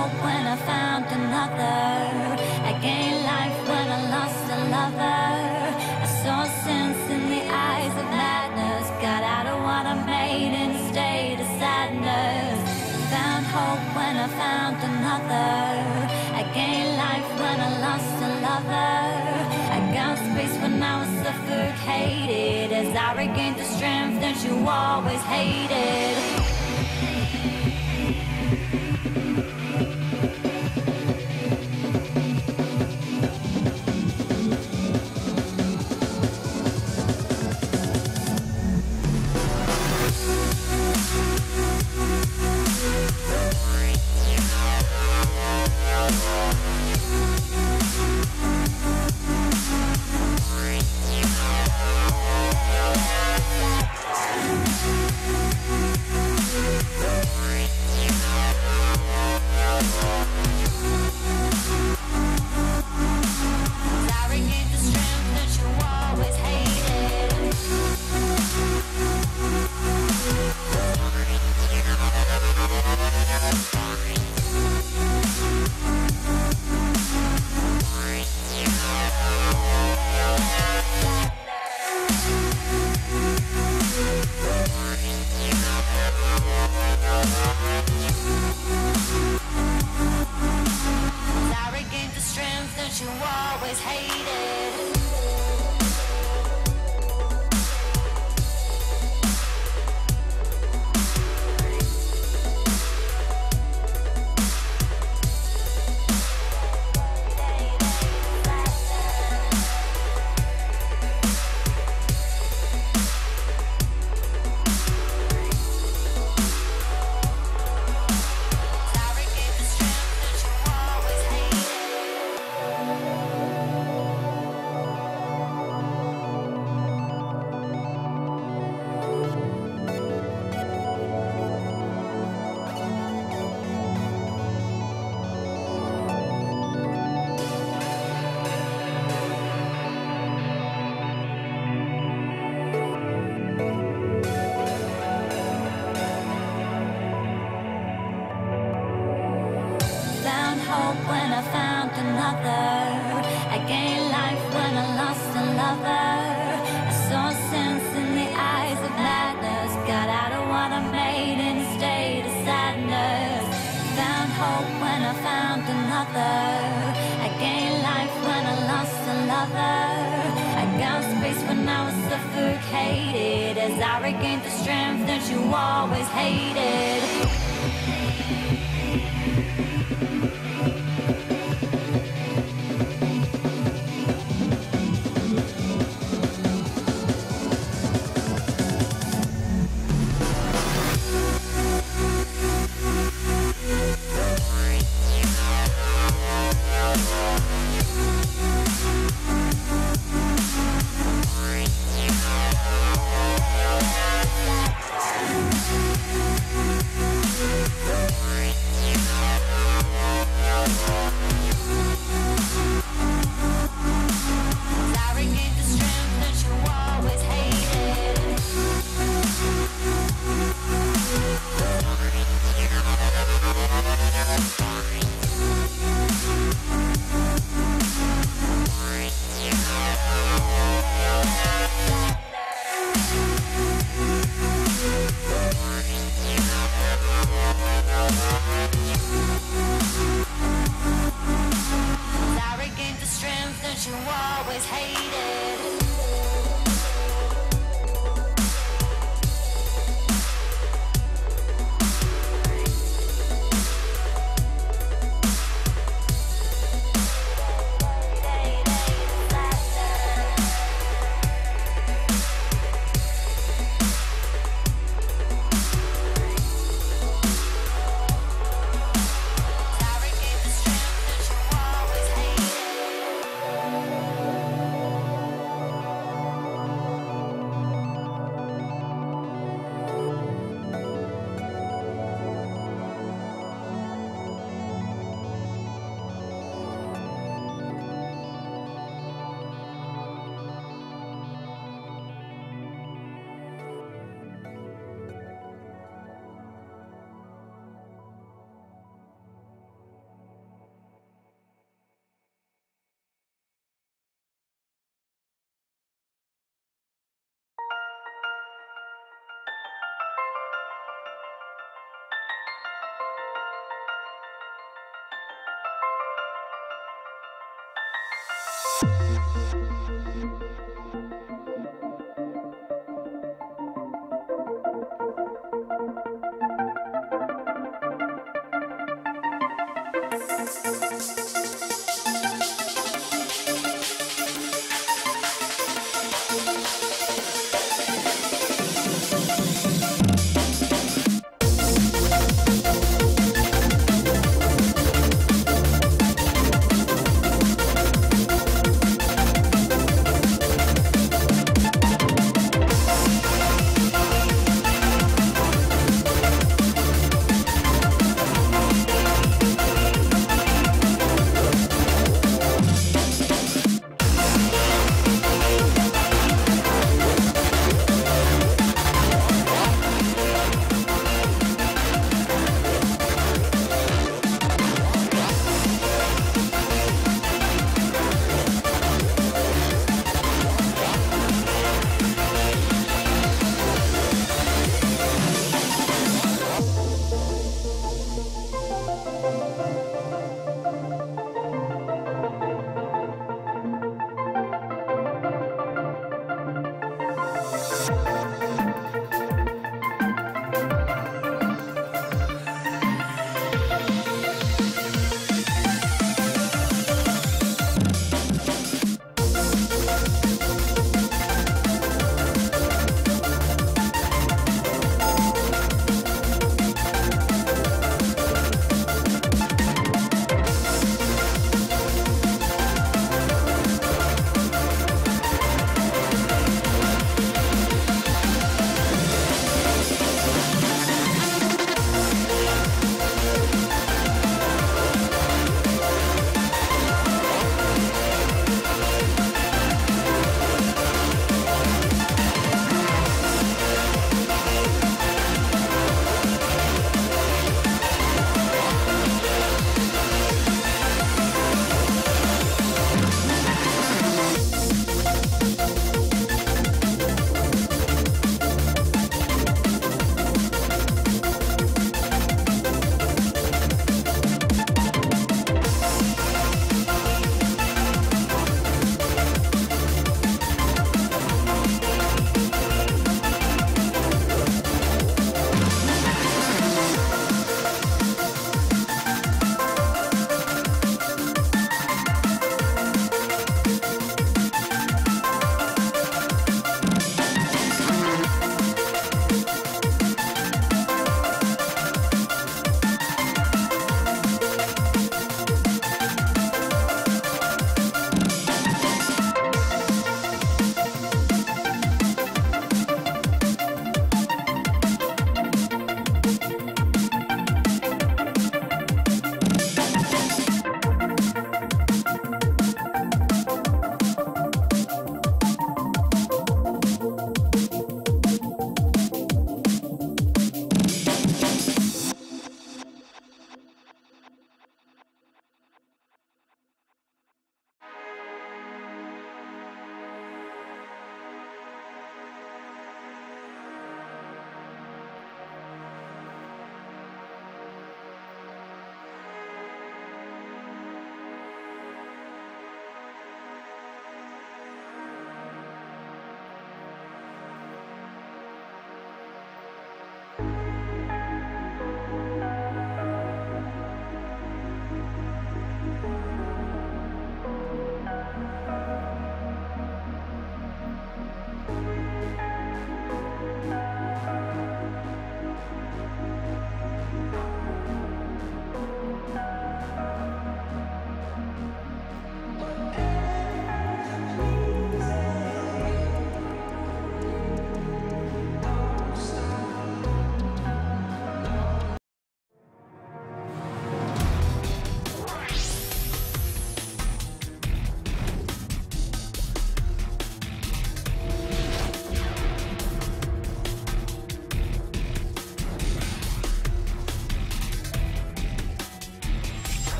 hope when I found another. I gained life when I lost a lover. I saw sense in the eyes of madness. Got out of what I made in a state of sadness. Found hope when I found another. I gained life when I lost a lover. I got space when I was suffocated, as I regained the strength that you always hated.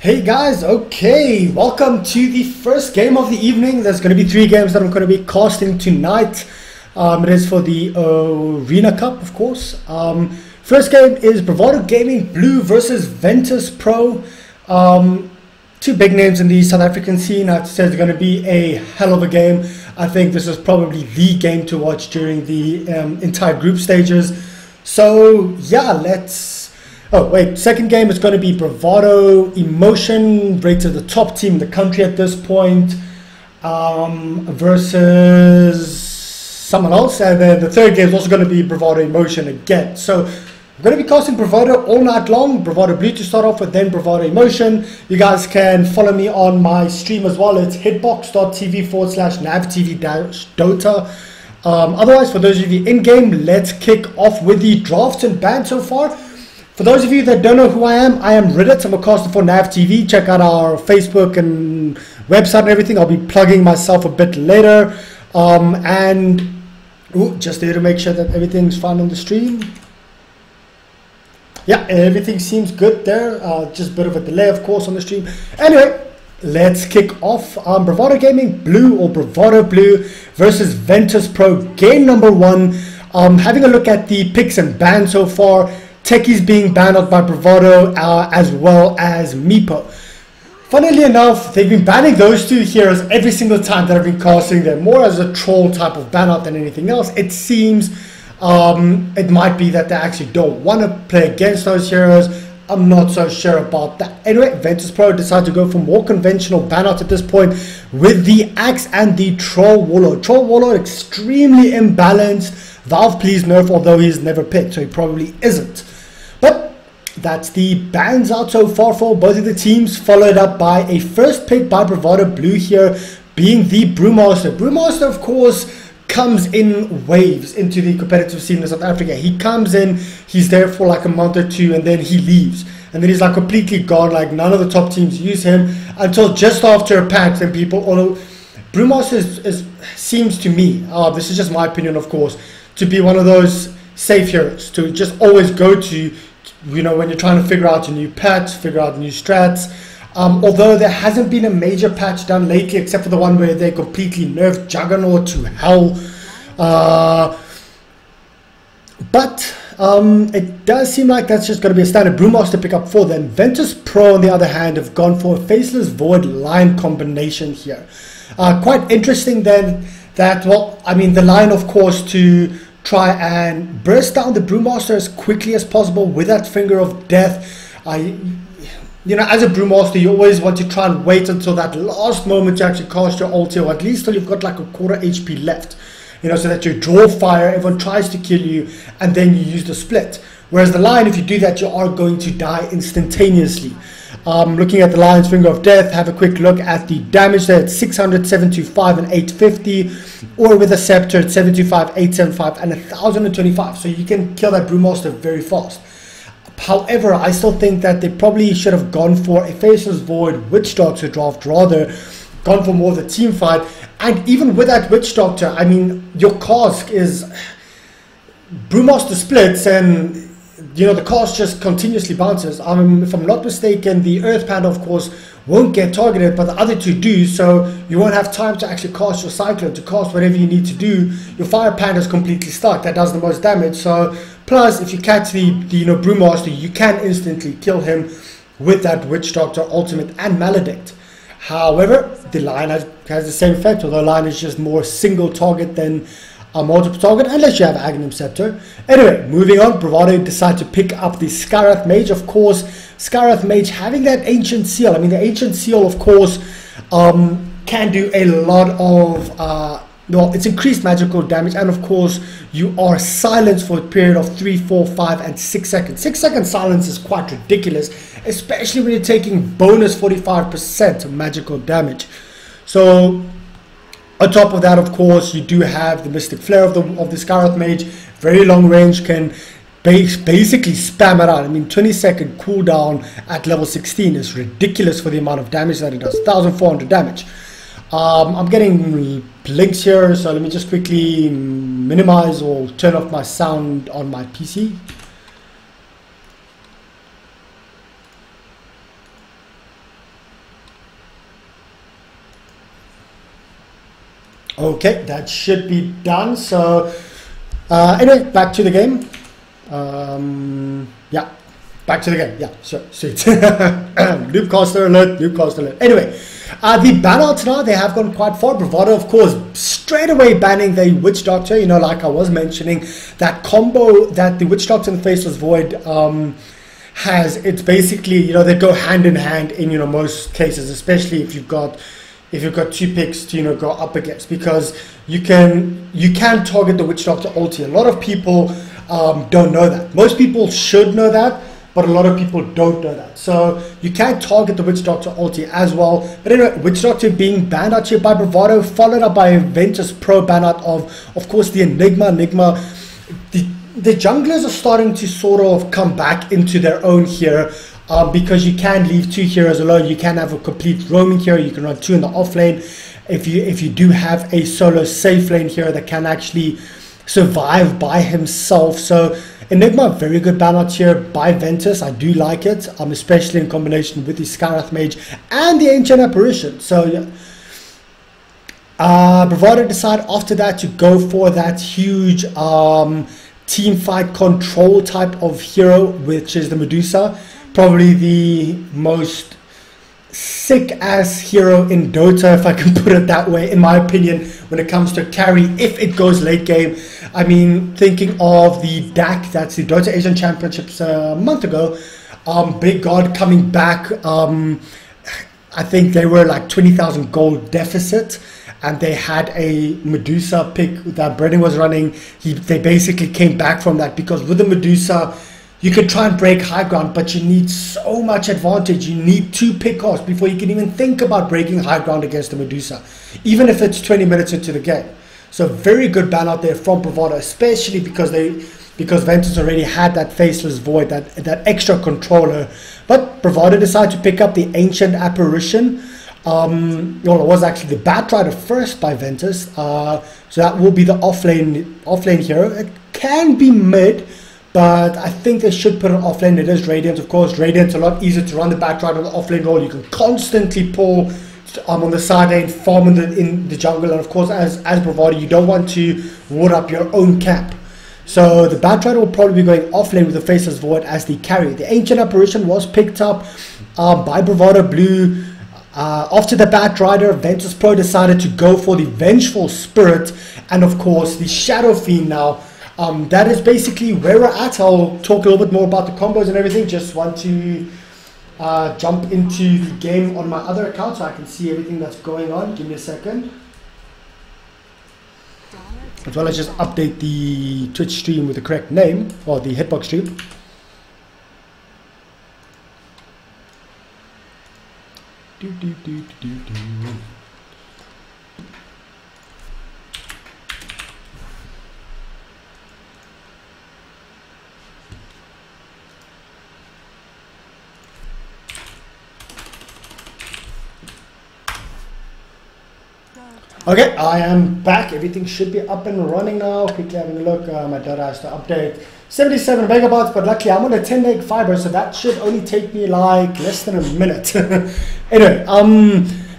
Hey guys, okay, welcome to the first game of the evening. There's going to be 3 games that I'm going to be casting tonight. It is for the Orena Cup, of course. First game is Bravado.Blue versus Ventus.Pro. 2 big names in the South African scene. I'd say it's going to be a hell of a game. I think this is probably the game to watch during the entire group stages. So yeah, oh wait, second game is going to be Bravado Emotion, rated the top team in the country at this point, versus someone else. And then the third game is also going to be Bravado Emotion again. So I'm going to be casting Bravado all night long. Bravado.Blue to start off with, then Bravado Emotion. You guys can follow me on my stream as well. It's hitbox.tv/navtv-Dota. Otherwise, for those of you in-game, let's kick off with the drafts and bans so far. For those of you that don't know who I am Reddit. I'm a caster for NavTV. Check out our Facebook and website and everything. I'll be plugging myself a bit later. Just there to make sure that everything's fine on the stream. Yeah, everything seems good there. Just a bit of a delay, of course, on the stream. Anyway, let's kick off. Bravado Gaming Blue or Bravado.Blue versus Ventus.Pro. Game number 1. Having a look at the picks and bans so far. Techies being banned out by Bravado, as well as Meepo. Funnily enough, they've been banning those 2 heroes every single time that I've been casting them, more as a troll type of ban out than anything else. It seems it might be that they actually don't want to play against those heroes. I'm not so sure about that. Anyway, Ventus.Pro decided to go for more conventional ban out at this point with the Axe and the Troll Warlord. Troll Warlord extremely imbalanced. Valve please nerf, although he's never picked, so he probably isn't. But that's the bans out so far for both of the teams, followed up by a first pick by Bravado.Blue here, being the Brewmaster. Brewmaster, of course, comes in waves into the competitive scene in South Africa. He comes in, he's there for like a month or 2, and then he leaves. And then he's like completely gone, like none of the top teams use him until just after a patch. Then people, although Brewmaster seems to me, this is just my opinion of course, to be one of those safe heroes to just always go to, you know, when you're trying to figure out a new patch, figure out new strats. Although there hasn't been a major patch done lately, except for the one where they completely nerfed Juggernaut to hell. But it does seem like that's just going to be a standard Brewmaster pickup for them. Ventus.Pro, on the other hand, have gone for a Faceless Void line combination here. Quite interesting then that, well, I mean, the line, of course, to try and burst down the Brewmaster as quickly as possible with that Finger of Death. You know, as a Brewmaster, you always want to try and wait until that last moment to actually cast your ulti, or at least till you've got like a quarter HP left, you know, so that you draw fire, everyone tries to kill you, and then you use the split. Whereas the Lion, if you do that, you are going to die instantaneously. Looking at the Lion's Finger of Death, have a quick look at the damage there. It's 600, 725, and 850, or with a Scepter, it's 725, 875, and 1025. So you can kill that Brewmaster very fast. However, I still think that they probably should have gone for a Faceless Void Witch Doctor draft, rather gone for more of the team fight. And even with that Witch Doctor, I mean, your cask is Brewmaster splits, and you know, the cast just continuously bounces. If I'm not mistaken, the Earth Panda, of course, won't get targeted, but the other 2 do, so you won't have time to actually cast your Cyclone, to cast whatever you need to do. Your Fire Panda is completely stuck. That does the most damage. So, plus, if you catch the Brewmaster, you can instantly kill him with that Witch Doctor ultimate and Maledict. However, the Lion has the same effect, although Lion is just more single target than a multiple target, unless you have Aghanim Scepter. Anyway, moving on, Bravado decided to pick up the Skywrath Mage. Of course, Skywrath Mage having that Ancient Seal. I mean, the Ancient Seal, of course, can do a lot of, well, it's increased magical damage, and of course, you are silenced for a period of 3, 4, 5, and 6 seconds. 6 second silence is quite ridiculous, especially when you're taking bonus 45% magical damage. So, on top of that, of course, you do have the Mystic Flare of the Skywrath Mage. Very long range, can basically spam it out. I mean, 20-second cooldown at level 16 is ridiculous for the amount of damage that it does. 1,400 damage. I'm getting links here, so let me just quickly minimize or turn off my sound on my PC. Okay, that should be done. So anyway, back to the game. Yeah, back to the game. Yeah, sure, sweet. Noobcaster alert, Noobcaster alert. Anyway, the ban outs now, they have gone quite far. Bravado, of course, straight away banning the Witch Doctor. You know, like I was mentioning, that combo that the Witch Doctor and the Faceless Void has, it's basically, you know, they go hand in hand in, you know, most cases, especially if you've got two picks to, you know, go up against, because you can target the Witch Doctor ulti. A lot of people don't know that. Most people should know that, but a lot of people don't know that. So you can target the Witch Doctor ulti as well. But anyway, Witch Doctor being banned out here by Bravado, followed up by Ventus.Pro ban out of course, the Enigma. The junglers are starting to sort of come back into their own here. Because you can leave two heroes alone, you can have a complete roaming hero, you can run two in the off lane. If you do have a solo safe lane hero that can actually survive by himself. So Enigma, very good ban out here by Ventus. I do like it, especially in combination with the Skywrath Mage and the Ancient Apparition. So yeah. Bravado decided after that to go for that huge team fight control type of hero, which is the Medusa. Probably the most sick ass hero in Dota, if I can put it that way, in my opinion, when it comes to carry if it goes late game. I mean, thinking of the DAC, that's the Dota Asian Championships a month ago, Big God coming back, I think they were like 20,000 gold deficit, and they had a Medusa pick that Brennan was running. They basically came back from that, because with the Medusa, you can try and break high ground, but you need so much advantage. You need two pickoffs before you can even think about breaking high ground against the Medusa, even if it's 20 minutes into the game. So very good ban out there from Bravado, especially because Ventus already had that Faceless Void, that extra controller. But Bravado decided to pick up the Ancient Apparition. Well, it was actually the Batrider first by Ventus. So that will be the offlane hero. It can be mid, but I think they should put an offlane. It is Radiant, of course. Radiant's a lot easier to run the Batrider on the offlane role. You can constantly pull on the side lane, farm in the jungle, and of course, as Bravado, you don't want to ward up your own camp. So the Batrider will probably be going offlane with the Faceless Void as the carry. The Ancient Apparition was picked up by Bravado.Blue. After the Batrider, Ventus.Pro decided to go for the Vengeful Spirit, and of course the Shadow Fiend now. That is basically where we're at. I'll talk a little bit more about the combos and everything. Just want to jump into the game on my other account so I can see everything that's going on. Give me a second. As well as just update the Twitch stream with the correct name, or the Hitbox stream. Okay, I am back. Everything should be up and running now. Quickly having a look. My data has to update. 77 megabytes, but luckily I'm on a 10 meg fiber, so that should only take me like less than a minute. Anyway,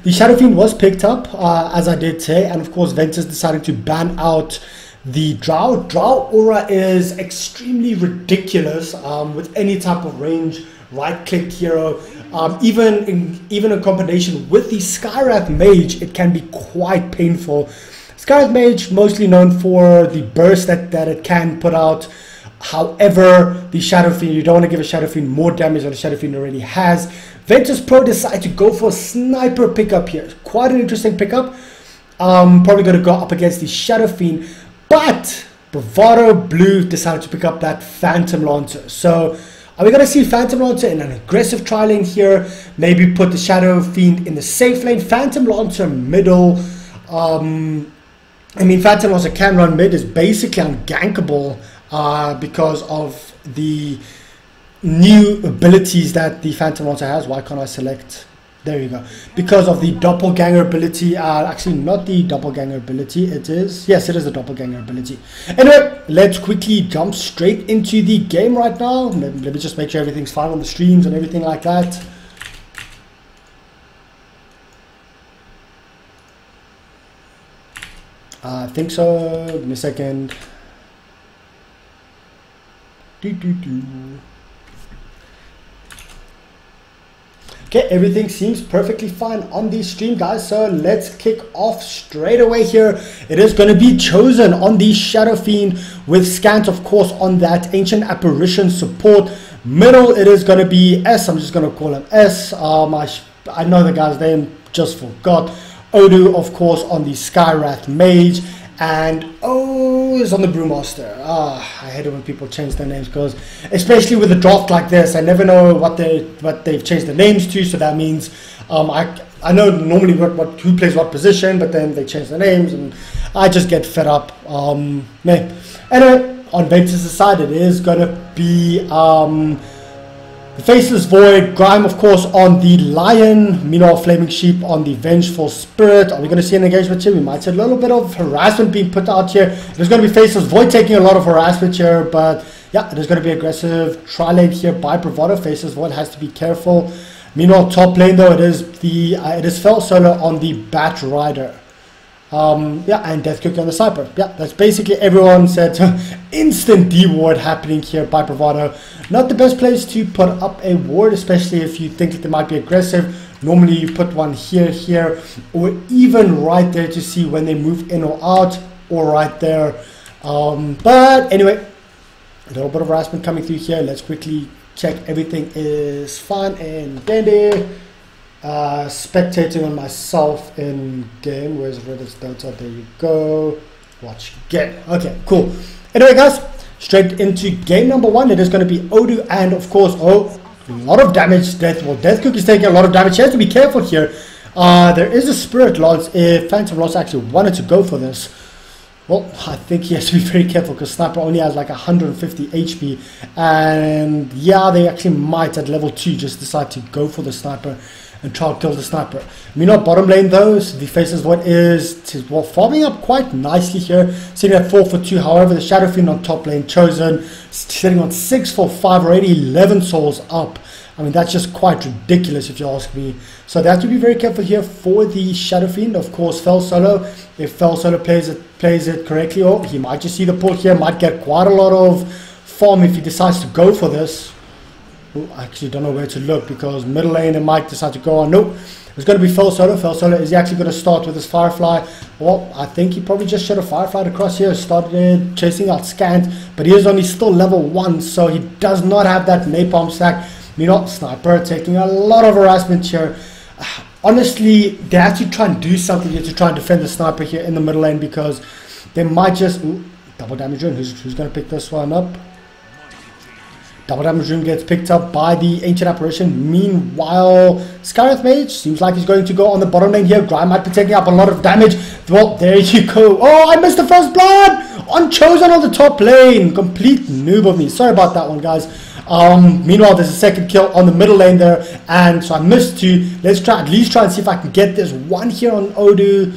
the Shadow Fiend was picked up, as I did say, and of course Ventus decided to ban out the Drow. Drow aura is extremely ridiculous with any type of range, right-click hero. Even in combination with the Skywrath Mage, it can be quite painful. Skywrath Mage, mostly known for the burst that it can put out. However, the Shadow Fiend, you don't want to give a Shadow Fiend more damage than the Shadow Fiend already has. Ventus.Pro decided to go for a sniper pickup here. Quite an interesting pickup. Probably going to go up against the Shadow Fiend. But Bravado.Blue decided to pick up that Phantom Lancer. So are we going to see Phantom Lancer in an aggressive tri lane here? Maybe put the Shadow Fiend in the safe lane. Phantom Lancer middle. I mean, Phantom Lancer can run mid. Is basically ungankable because of the new abilities that the Phantom Lancer has. Why can't I select? There you go. Because of the doppelganger ability. Actually, not the doppelganger ability. It is. Yes, it is the doppelganger ability. Anyway, let's quickly jump straight into the game right now. Let me just make sure everything's fine on the streams and everything like that. I think so. Give me a second. Okay, everything seems perfectly fine on the stream, guys. So let's kick off straight away here. It is going to be chosen on the Shadow Fiend with scans, of course, on that Ancient Apparition support. Middle, it is going to be S. I'm just going to call him S. I know the guy's name, just forgot. Odu, of course, on the Skywrath Mage. And O is on the Brewmaster. I hate it when people change their names, because especially with a draft like this, I never know what they've changed the names to. So that means I know normally who plays what position, but then they change the names, and I just get fed up. Anyway, on Ventus' side, it is gonna be the Faceless Void, Grime, of course, on the Lion, meanwhile Flaming Sheep on the Vengeful Spirit. Are we going to see an engagement here? We might see a little bit of harassment being put out here. There's going to be Faceless Void taking a lot of harassment here, but yeah, there's going to be aggressive tri-lane here by Bravado. Faceless Void has to be careful. Meanwhile, top lane though, it is Fell Solo on the Bat Rider. Yeah, and Death Cookie on the Sniper. Yeah, that's basically everyone said. Instant D-ward happening here by Bravado. Not the best place to put up a ward, especially if you think that they might be aggressive. Normally you put one here, or even right there to see when they move in or out, or right there. But anyway, a little bit of harassment coming through here. Let's quickly check everything is fine and dandy. Spectating on myself in game. Where's Reddit's Dota? There you go. Watch game. Okay, cool. Anyway, guys, straight into game number one. It is going to be Odu, and of course, a lot of damage. Death Cook is taking a lot of damage. He has to be careful here. There is a Spirit Lance. If Phantom Lance actually wanted to go for this, well, I think he has to be very careful, because Sniper only has like 150 HP, and yeah, they actually might at level 2 just decide to go for the Sniper and try to kill the Sniper. Meanwhile, bottom lane though, the Faceless Void is farming up quite nicely here, sitting at 4 for 2. However, the Shadow Fiend on top lane chosen, sitting on 6 for 5, already 11 souls up. I mean, that's just quite ridiculous if you ask me. So they have to be very careful here for the Shadow Fiend. Of course, Fell Solo, if Fell Solo plays it correctly, or he might just see the pull here, might get quite a lot of farm if he decides to go for this. I actually don't know where to look, because middle lane and might decide to go on. Nope, it's going to be Fell Solo. Fell Solo, is he actually going to start with his Firefly? Well, I think he probably just should have Fireflied across here, started chasing out Scant, but he is only still level 1, so he does not have that Napalm stack. Meanwhile, Sniper taking a lot of harassment here. Honestly, they have to try and do something here to try and defend the Sniper here in the middle lane, because they might just... Ooh, double damage rune. Who's going to pick this one up? Double damage rune gets picked up by the Ancient Apparition. Meanwhile, Skywrath Mage seems like he's going to go on the bottom lane here. Grime might be taking up a lot of damage. Well, there you go. Oh, I missed the first blood on Chosen on the top lane. Complete noob of me. Sorry about that one, guys. Meanwhile, there's a second kill on the middle lane there, and so I missed 2. Let's at least try and see if I can get this one here on Odu.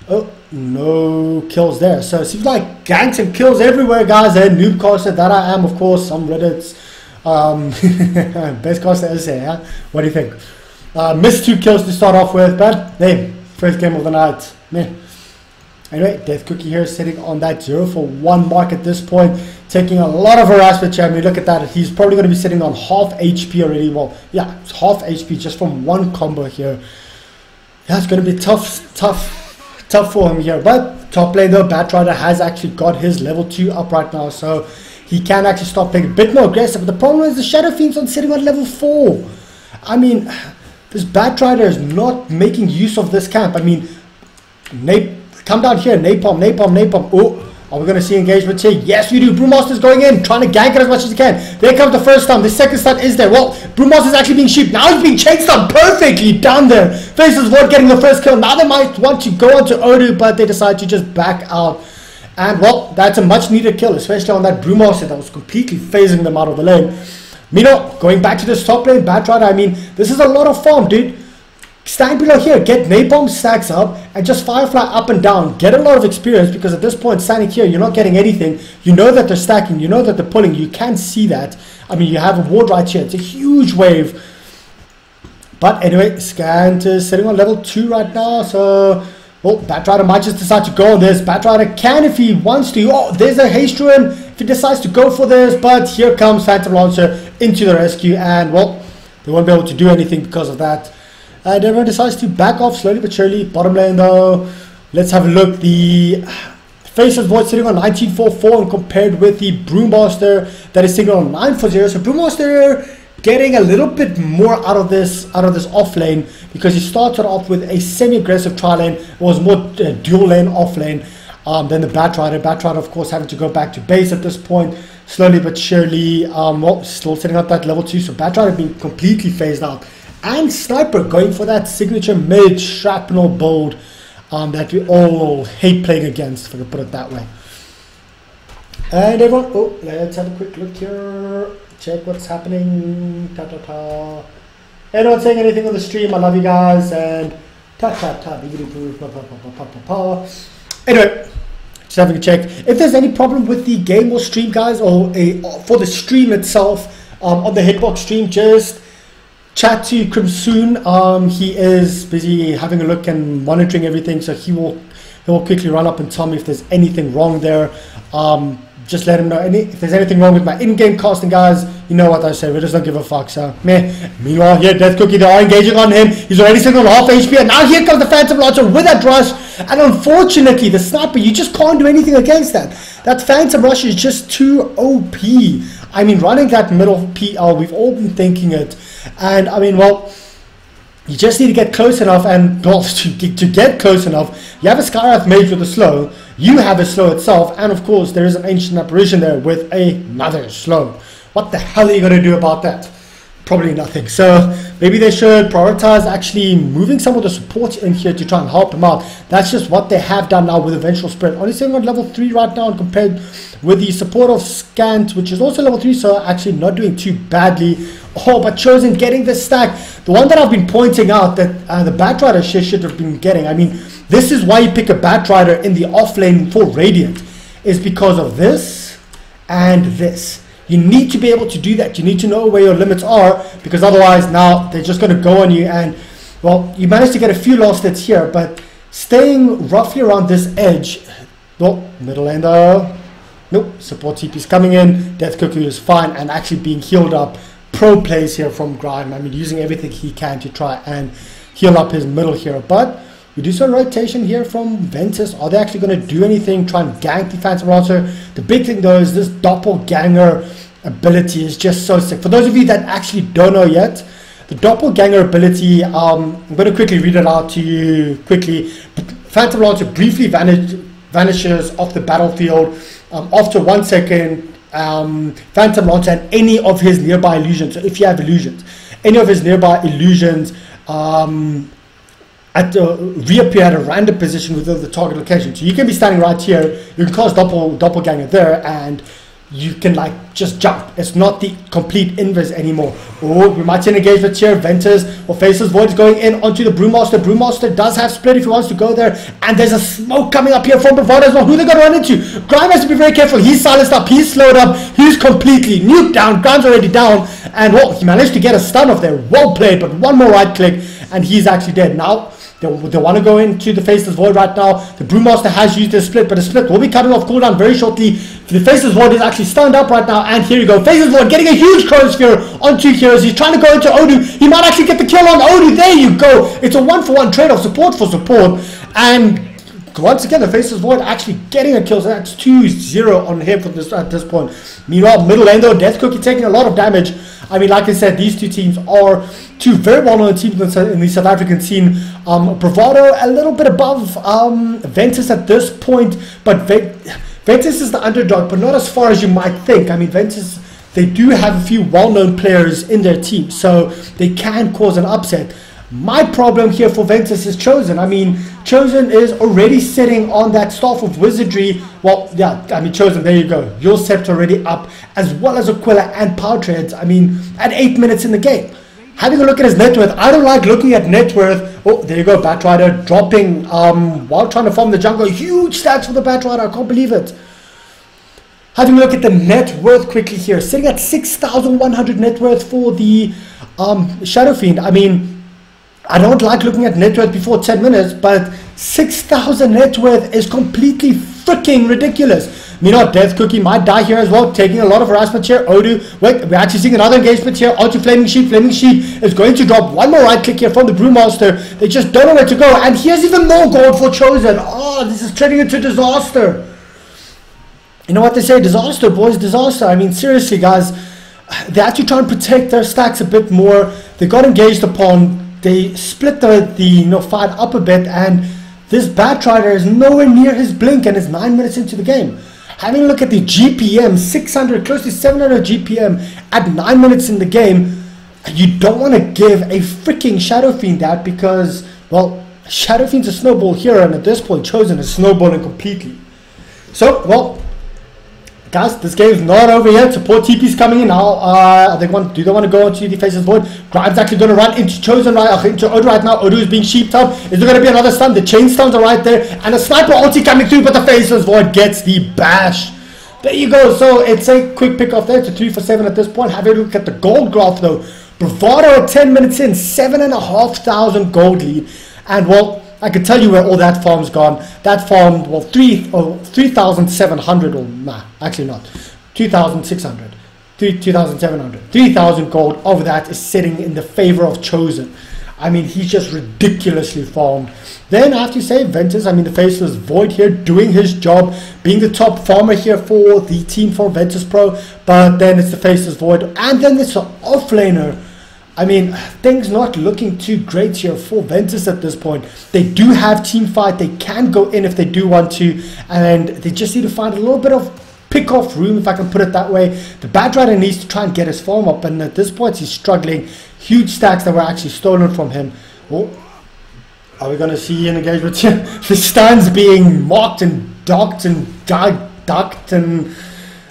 Oh, no kills there. So it seems like ganks and kills everywhere, guys. And noob caster that I am, of course. Some Reddit's best caster is here. Huh? What do you think? Missed 2 kills to start off with, but hey, first game of the night. Man. Anyway, Death Cookie here sitting on that 0 for 1 mark at this point, taking a lot of harassment here. I mean, look at that. He's probably going to be sitting on half HP already. Well, yeah, it's half HP just from one combo here. Yeah, it's going to be tough for him here. But top lane though, Bat Rider has actually got his level 2 up right now, so he can actually start playing a bit more aggressive. But the problem is the Shadow Fiend's on sitting on level 4. I mean, this Bat Rider is not making use of this camp. I mean, come down here, napalm. Oh, are we going to see engagement here? Yes, we do. Brewmaster's going in, trying to gank it as much as he can. There comes the first stun. The second stun is there. Well, Brewmaster's actually being sheeped. Now he's being chased on perfectly down there. Faceless Void getting the first kill. Now they might want to go onto Odu, but they decide to just back out. And, well, that's a much needed kill, especially on that Brewmaster that was completely phasing them out of the lane. Mino, going back to this top lane, Bat Rider, I mean, this is a lot of farm, dude. Stand below here, get napalm stacks up, and just Firefly up and down. Get a lot of experience, because at this point, standing here, you're not getting anything. You know that they're stacking, you know that they're pulling, you can see that. I mean, you have a ward right here, it's a huge wave. But anyway, Scant is sitting on level 2 right now, so... Oh, Batrider might just decide to go on this. Batrider can if he wants to. Oh, there's a haste ruin if he decides to go for this. But here comes Phantom Lancer into the rescue. And, well, they won't be able to do anything because of that. And everyone decides to back off slowly but surely. Bottom lane, though. Let's have a look. The Faceless Void sitting on 1944 and compared with the Brewmaster that is sitting on 940. So Brewmaster getting a little bit more out of this off lane, because he started off with a semi-aggressive tri lane. It was more dual lane off lane than the Batrider. Batrider, of course, having to go back to base at this point, slowly but surely. Well, still sitting at that level 2, so Batrider being completely phased out. And Sniper going for that signature mid shrapnel build that we all hate playing against, if I can put it that way. And everyone, oh, let's have a quick look here. Check what's happening. Ta-ta-ta. Anyone saying anything on the stream? I love you guys. And ta-ta-ta. Pa-pa-pa-pa-pa-pa-pa. Anyway, just having a check. If there's any problem with the game or stream, guys, or for the stream itself, on the Hitbox stream, just chat to Crimsoon. He is busy having a look and monitoring everything, so he will quickly run up and tell me if there's anything wrong there. Just let him know if there's anything wrong with my in-game casting, guys. You know what I say, we just don't give a fuck. So meh. Meanwhile, here Death Cookie, they are engaging on him. He's already sitting on half HP, and now here comes the Phantom Lancer with that rush. And unfortunately, the Sniper, you just can't do anything against that. That Phantom Rush is just too OP. I mean, running that middle PL, we've all been thinking it. And I mean, well, you just need to get close enough, and well, to get close enough, you have a Skywrath Mage with a slow, you have a slow itself, and of course there is an Ancient Apparition there with another slow. What the hell are you going to do about that? Probably nothing. So maybe they should prioritize actually moving some of the supports in here to try and help them out. That's just what they have done now with Eventual Spread. Only sitting on level 3 right now, and compared with the support of Scant, which is also level 3, so actually not doing too badly. Oh, but Chosen getting the stack. The one that I've been pointing out that the Batrider should have been getting. I mean, this is why you pick a Batrider in the off lane for Radiant, is because of this and this. You need to be able to do that. You need to know where your limits are, because otherwise now they're just going to go on you. And well, you managed to get a few last hits here, but staying roughly around this edge. Well, middle lane though. Nope, support TP's coming in. Death Cookie is fine and actually being healed up. Pro plays here from Grime. I mean, using everything he can to try and heal up his middle here. But we do some rotation here from Ventus. Are they actually going to do anything? Try and gank the Phantom Lancer? The big thing though is this Doppelganger ability is just so sick. For those of you that actually don't know yet, the Doppelganger ability, I'm going to quickly read it out to you quickly. Phantom Lancer briefly vanishes off the battlefield after 1 second. Phantom Lancer and any of his nearby illusions. So if you have illusions, any of his nearby illusions reappear at a random position within the target location. So you can be standing right here, you can cast Doppelganger there, and you can like just jump. It's not the complete invis anymore. Oh, we might see an engagement here. Ventus or Faceless Void is going in onto the Brewmaster. Brewmaster does have split if he wants to go there, and there's a smoke coming up here from Bravado as well. Who are they going to run into? Grime has to be very careful. He's silenced up, he's slowed up, he's completely nuked down. Grime's already down, and well, he managed to get a stun off there. Well played, but one more right click and he's actually dead. Now they want to go into the Faceless Void right now. The Brewmaster has used his split, but the split will be coming off cooldown very shortly. The Faceless Void is actually stunned up right now, and here you go. Faceless Void getting a huge Chronosphere onto heroes. He's trying to go into Odu. He might actually get the kill on Odu. There you go. It's a 1-for-1 trade-off, support for support. And once again, the Faceless Void actually getting a kill. So that's 2-0 on him at this point. Meanwhile, middle lane though, Death Cookie taking a lot of damage. I mean, like I said, these two teams are two very well-known teams in the South African scene. Bravado a little bit above Ventus at this point, but Ventus is the underdog, but not as far as you might think. I mean, Ventus, they do have a few well-known players in their team, so they can cause an upset. My problem here for Ventus is Chosen. I mean, Chosen is already sitting on that Staff of Wizardry. Well, yeah, I mean, Chosen, there you go. Your Scepter already up, as well as Aquila and Power Trades. I mean, at 8 minutes in the game. Having a look at his net worth, I don't like looking at net worth. Oh, there you go, Batrider dropping while trying to farm the jungle. Huge stats for the Batrider, I can't believe it. Having a look at the net worth quickly here, sitting at 6,100 net worth for the Shadow Fiend. I mean, I don't like looking at net worth before 10 minutes, but 6,000 net worth is completely freaking ridiculous. Death Cookie might die here as well, taking a lot of harassment here. Odu, wait, we're actually seeing another engagement here onto Flaming Sheep. Flaming Sheep is going to drop one more right click here from the Brewmaster. They just don't know where to go, and here's even more gold for Chosen. Oh, this is turning into disaster. You know what they say, disaster, boys, disaster. I mean, seriously, guys, they have to try and protect their stacks a bit more. They got engaged upon, they split the fight up a bit, and this Batrider is nowhere near his blink, and it's 9 minutes into the game. Having a look at the GPM, 600, close to 700 GPM at 9 minutes in the game, you don't want to give a freaking Shadow Fiend that, because, well, Shadow Fiend's a snowball here, and at this point, Chosen is snowballing completely. So, well, guys, this game's not over yet. Support TP's coming in now. Do they want to go into the Faceless Void? Grime's actually going to run into Chosen into Odu right now. Odu is being sheeped up. Is there going to be another stun? The chain stuns are right there. And a sniper ulti coming through, but the Faceless Void gets the bash. There you go. So it's a quick pick off there to 3 for 7 at this point. Have a look at the gold graph though. Bravado at 10 minutes in, 7,500 gold lead. And well, I can tell you where all that farm's gone. That farm, well, 3,700, or nah, actually not, 2,600, 2,700, 3,000 gold of that is sitting in the favor of Chosen. I mean, he's just ridiculously farmed. Then I have to say, Ventus, I mean, the Faceless Void here doing his job, being the top farmer here for the team for Ventus.Pro, but then it's the Faceless Void, and then it's an offlaner. I mean, things not looking too great here for Ventus at this point. They do have team fight. They can go in if they do want to. And they just need to find a little bit of pick-off room, if I can put it that way. The Batrider needs to try and get his form up. And at this point, he's struggling. Huge stacks that were actually stolen from him. Oh, are we going to see an engagement here? The stuns being marked and docked and ducked and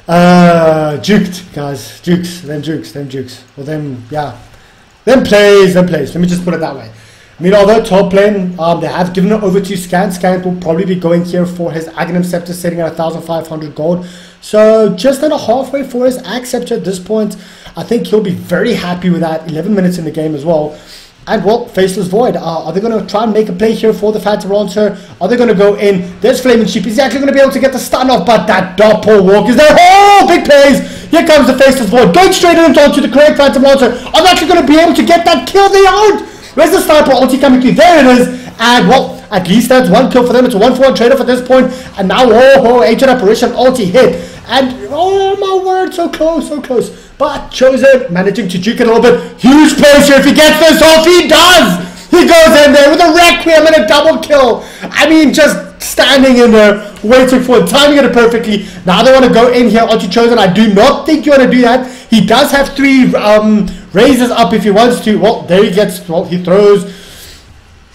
juked, guys. Them jukes. Well, them, yeah. Then plays. Let me just put it that way. I mean, although top lane, they have given it over to Scan. Scan will probably be going here for his Aghanim Scepter, sitting at 1,500 gold. So just under halfway for his Ag Scepter at this point. I think he'll be very happy with that. 11 minutes in the game as well. And well, Faceless Void, are they going to try and make a play here for the Phantom Lancer? Are they going to go in? There's Flaming Sheep. Is he actually going to be able to get the stun off? But that Doppel walk is there. Oh, big plays. Here comes the Faceless Void. Going straight into the correct Phantom Lancer. Are they actually going to be able to get that kill? They aren't. Where's the sniper ulti coming through? There it is. And well, at least that's one kill for them. It's a 1-for-1 trade-off at this point. And now, Ancient Apparition ulti hit. And oh my word, so close. But Chosen managing to juke it a little bit. Huge plays here. If he gets this off, he does. He goes in there with a Requiem and a double kill. I mean, just standing in there, waiting for it, timing it perfectly. Now they want to go in here onto Chosen. I do not think you want to do that. He does have 3 raises up if he wants to. Well, there he gets, well, he throws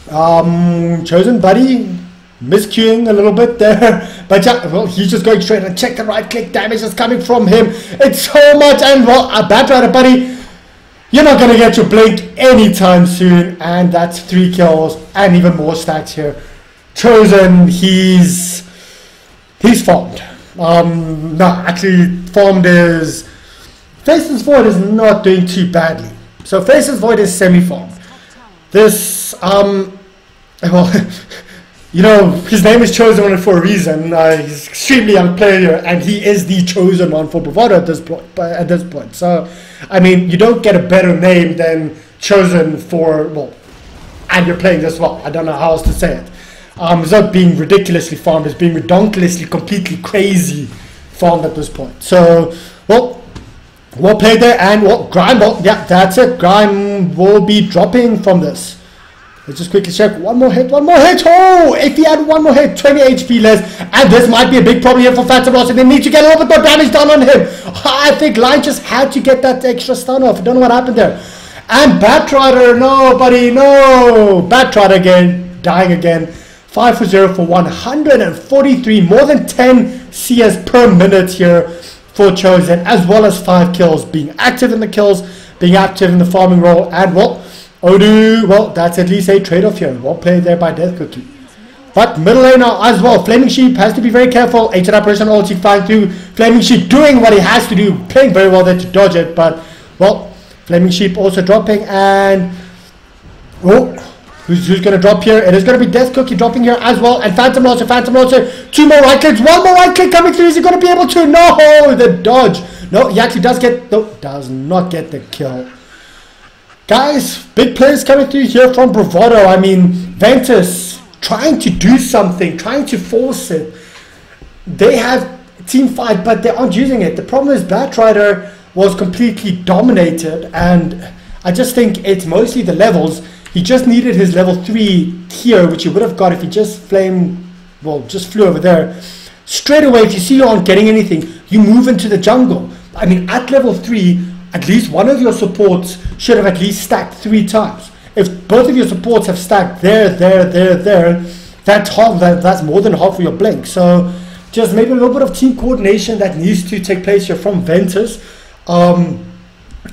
Chosen buddy miscuing a little bit there, but yeah, well, he's just going straight and check the right click damage that's coming from him. It's so much, and well, a Batrider buddy, you're not going to get your blink anytime soon, and that's 3 kills and even more stacks here. Chosen, he's farmed. No, actually farmed is, Faceless Void is not doing too badly. So Faceless Void is semi-farmed. This, well, you know, his name is Chosen One for a reason. He's extremely young player, and he is the chosen one for Bravado at this point. So, I mean, you don't get a better name than Chosen for, well, and you're playing this well. I don't know how else to say it. It's not being ridiculously farmed. It's being redonkulously, completely crazy farmed at this point. So, well played there, and well, Grime, well, yeah, that's it. Grime will be dropping from this. Let's just quickly check. One more hit. Oh, if he had one more hit, 20 HP less. And this might be a big problem here for Phantom Lancer. They need to get a little bit more damage done on him. I think Lion just had to get that extra stun off. I don't know what happened there. And Batrider, no, buddy, no. Batrider again, dying again. 5 for 0 for 143. More than 10 CS per minute here for Chosen, as well as 5 kills. Being active in the kills, being active in the farming role, and well, Odu, well, that's at least a trade-off here. Well played there by Death Cookie. But middle laner as well. Flaming Sheep has to be very careful. Ancient Apparition ulti flying through. Flaming Sheep doing what he has to do. Playing very well there to dodge it. But, well, Flaming Sheep also dropping. And, oh, Who's going to drop here? It is going to be Death Cookie dropping here as well. And Phantom Launcher, 2 more right clicks, 1 more right click coming through. Is he going to be able to? No, the dodge. No, he actually does get, no, does not get the kill. Guys, big plays coming through here from Bravado. I mean, Ventus trying to do something, trying to force it. They have team fight, but they aren't using it. The problem is Batrider was completely dominated, and I just think it's mostly the levels. He just needed his level 3 here, which he would have got if he just just flew over there. Straight away, if you see you aren't getting anything, you move into the jungle. I mean, at level 3, at least one of your supports should have at least stacked 3 times. If both of your supports have stacked there, that's more than half of your blink. So just maybe a little bit of team coordination that needs to take place here from Ventus. I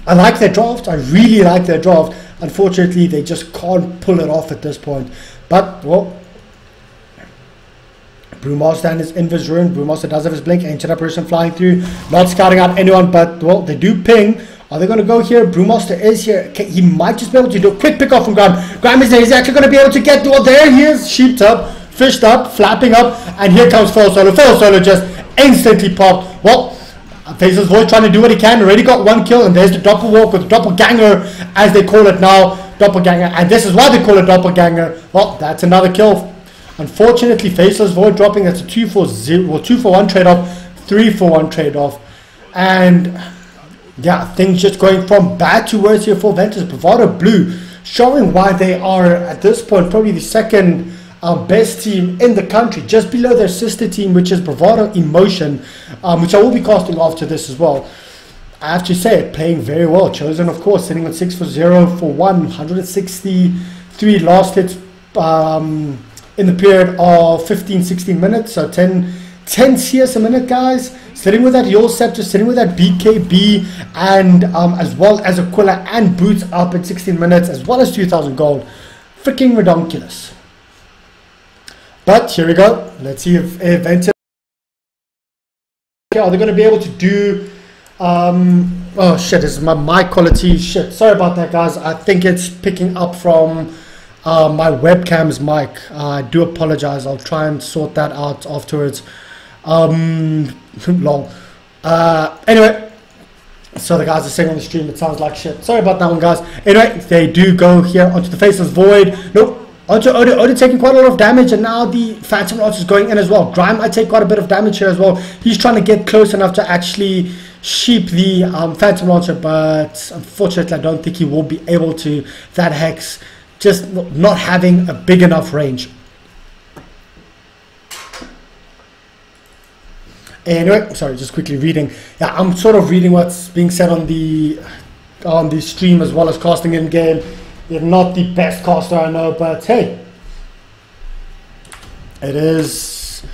like their draft. I really like their draft. Unfortunately, they just can't pull it off at this point. But, well, Brewmaster and his Invis ruined. Brewmaster does have his blink. Ancient Apparition flying through. Not scouting out anyone, but, well, they do ping. Are they going to go here? Brewmaster is here. Okay, he might just be able to do a quick pick off from Graham. Graham is there. He's actually going to be able to get, well, there he is. Sheeped up, fished up, flapping up. And here comes Full Solo. Full Solo just instantly popped. Well, Faceless Void trying to do what he can. Already got 1 kill, and there's the Doppelwalk, or the Doppelganger, as they call it now. Doppelganger, and this is why they call it Doppelganger. Well, that's another kill. Unfortunately, Faceless Void dropping. That's a 2 for 1 trade-off, 3 for 1 trade-off. And, yeah, things just going from bad to worse here for Ventus. Bravado.Blue showing why they are, at this point, probably the second best team in the country, just below their sister team, which is Bravado Emotion, which I will be casting after this as well. I have to say it, playing very well. Chosen, of course, sitting on 6 for 0 for 163 last hits in the period of 15-16 minutes, so 10 CS a minute, guys. Sitting with that Yule Scepter, sitting with that BKB, and as well as Aquila and Boots up at 16 minutes, as well as 2,000 gold. Freaking redonkulous. But here we go. Let's see if Ventus, are they going to be able to do... oh shit, this is my mic quality. Shit, sorry about that, guys. I think it's picking up from my webcam's mic. I do apologize. I'll try and sort that out afterwards. Long. Anyway, so the guys are saying on the stream it sounds like shit. Sorry about that one, guys. Anyway, they do go here onto the Faceless Void. Nope. Onto Oda taking quite a lot of damage, and now the Phantom Launcher is going in as well. Grime might take quite a bit of damage here as well. He's trying to get close enough to actually sheep the Phantom Launcher, but unfortunately I don't think he will be able to. That Hex just not having a big enough range. Anyway, sorry, just quickly reading. Yeah, I'm sort of reading what's being said on the stream as well as casting in game. You're not the best caster I know, but hey, it is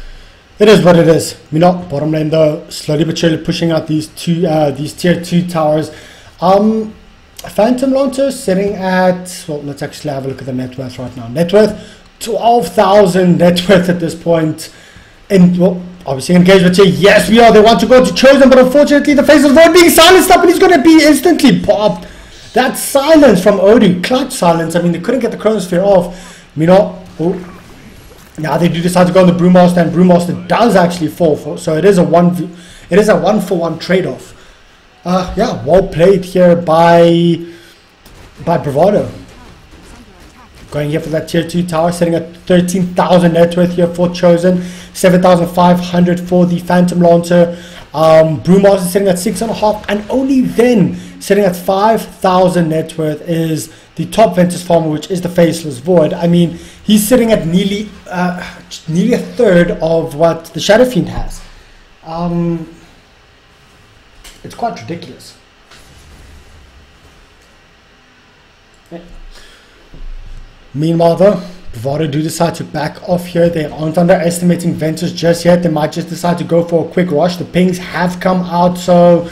what it is. You know, bottom lane though, slowly but surely pushing out these tier 2 towers. Phantom Launcher sitting at, well, let's actually have a look at the net worth right now. Net worth 12,000 net worth at this point. And well, obviously engagement here. Yes, we are. They want to go to Chosen, but unfortunately the Faceless Void being silenced up, and he's going to be instantly popped. That silence from Odu, clutch silence. I mean, they couldn't get the Chronosphere off. You know, now they do decide to go on the Brewmaster, and Brewmaster does actually fall for. So it is a 1-for-1 trade-off. Yeah, well played here by Bravado. Going here for that tier 2 tower, sitting at 13,000 net worth here for Chosen, 7,500 for the Phantom Launcher. Brewmaster sitting at 6.5, and only then sitting at 5,000 net worth is the top Ventus farmer, which is the Faceless Void. I mean, he's sitting at nearly a third of what the Shadow Fiend has. It's quite ridiculous. Yeah. Meanwhile, though, Bravado do decide to back off here. They aren't underestimating Ventus just yet. They might just decide to go for a quick rush. The pings have come out, so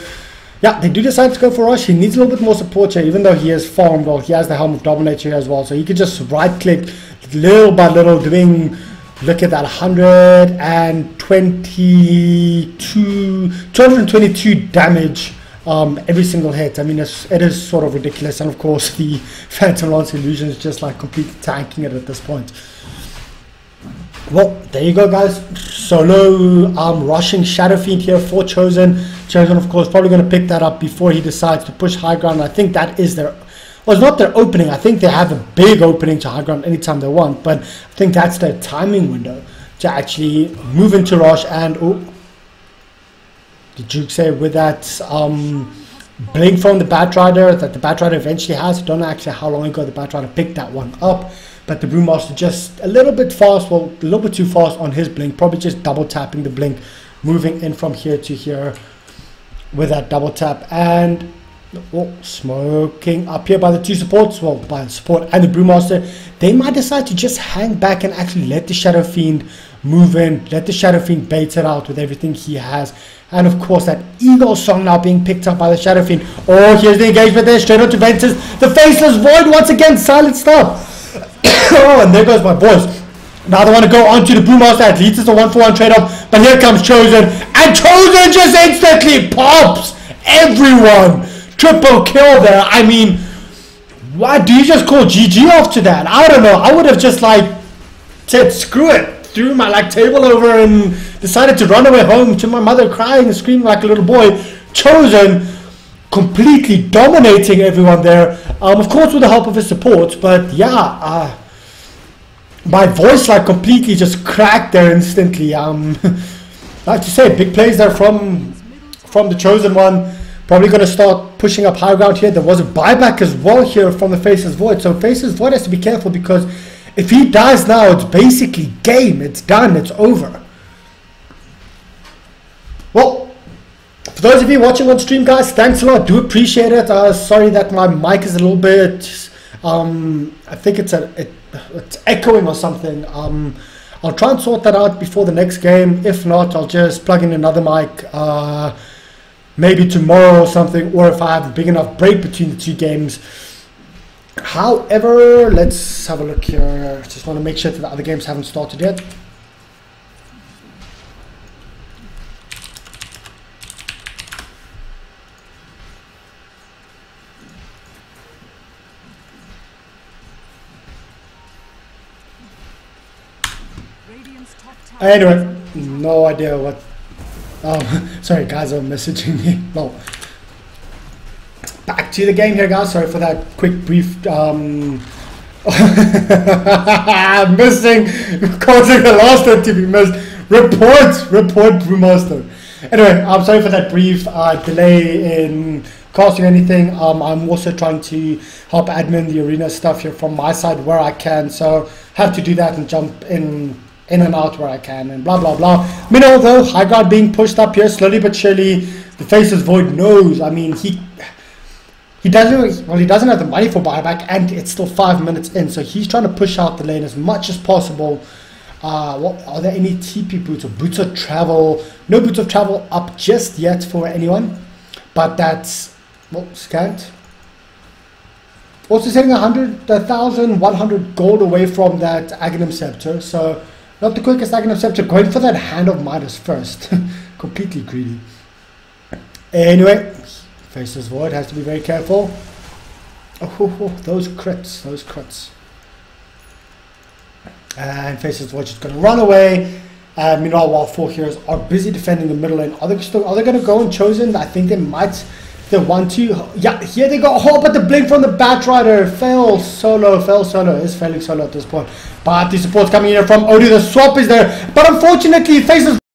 yeah, they do decide to go for a rush. He needs a little bit more support here, even though he is farmed. Well, he has the Helm of Dominator here as well, so he could just right click little by little, doing, look at that, 222 damage every single hit. I mean, it is sort of ridiculous. And of course, the Phantom Lance Illusion is just like completely tanking it at this point. Well, there you go, guys. Solo rushing Shadow Fiend here for Chosen. Chosen, of course, probably going to pick that up before he decides to push high ground. I think that is their... Well, it's not their opening. I think they have a big opening to high ground anytime they want. But I think that's their timing window to actually move into rush. And, oh, did Duke say with that blink from the Batrider that the Batrider eventually has? I don't know actually how long ago the Batrider picked that one up. But the Brewmaster just a little bit fast, well, a little bit too fast on his blink. Probably just double tapping the blink, moving in from here to here with that double tap. And oh, smoking up here by the two supports, well, by the support and the Brewmaster. They might decide to just hang back and actually let the Shadow Fiend move in, let the Shadow Fiend bait it out with everything he has. And of course, that Eagle song now being picked up by the Shadow Fiend. Oh, here's the engagement there, straight on to Ventus. The Faceless Void once again silenced up. Oh, and there goes my boys. Now they want to go on to the Brewmaster. At least it's a 1-for-1 trade-off. But here comes Chosen. And Chosen just instantly pops everyone. Triple kill there. I mean, why do you just call GG after that? I don't know. I would have just like said screw it. Threw my like table over and decided to run away home to my mother crying and screaming like a little boy. Chosen completely dominating everyone there. Of course with the help of his support. But yeah, my voice like completely just cracked there instantly. I have to say, big plays there from the Chosen one. Probably going to start pushing up high ground here. There was a buyback as well here from the Faceless Void. So Faceless Void has to be careful because if he dies now, it's basically game. It's done. It's over. Well, for those of you watching on stream, guys, thanks a lot. Do appreciate it. Sorry that my mic is a little bit... I think it's echoing or something. I'll try and sort that out before the next game. If not, I'll just plug in another mic maybe tomorrow or something, or if I have a big enough break between the two games. However, let's have a look here. Just want to make sure that the other games haven't started yet. Anyway, no idea what... sorry guys, I'm messaging me. No. Back to the game here, guys. Sorry for that quick brief missing, causing the last one to be missed. Report Brewmaster. Anyway, I'm sorry for that brief delay in casting anything. I'm also trying to help admin the arena stuff here from my side where I can, so have to do that and jump in and out where I can and blah blah blah. Meanwhile though, high ground being pushed up here slowly but surely. The Faceless Void knows, I mean, he doesn't have the money for buyback and it's still 5 minutes in, so he's trying to push out the lane as much as possible. What are there any TP boots or boots of travel? No boots of travel up just yet for anyone, but that's, well, scanned. Also setting 1,100 gold away from that Aghanim Scepter, so not the quickest Aghanim Scepter, going for that Hand of Midas first. Completely greedy. Anyway, Faceless Void has to be very careful. Oh, those crits. And Faceless Void is going to run away. Meanwhile, while 4 heroes are busy defending the middle lane, are they going to go and Chosen? I think they might. They want to. Yeah, here they go. Oh, but the blink from the Batrider fell solo. Is failing solo at this point. But the support's coming here from Odie. The swap is there. But unfortunately, Faceless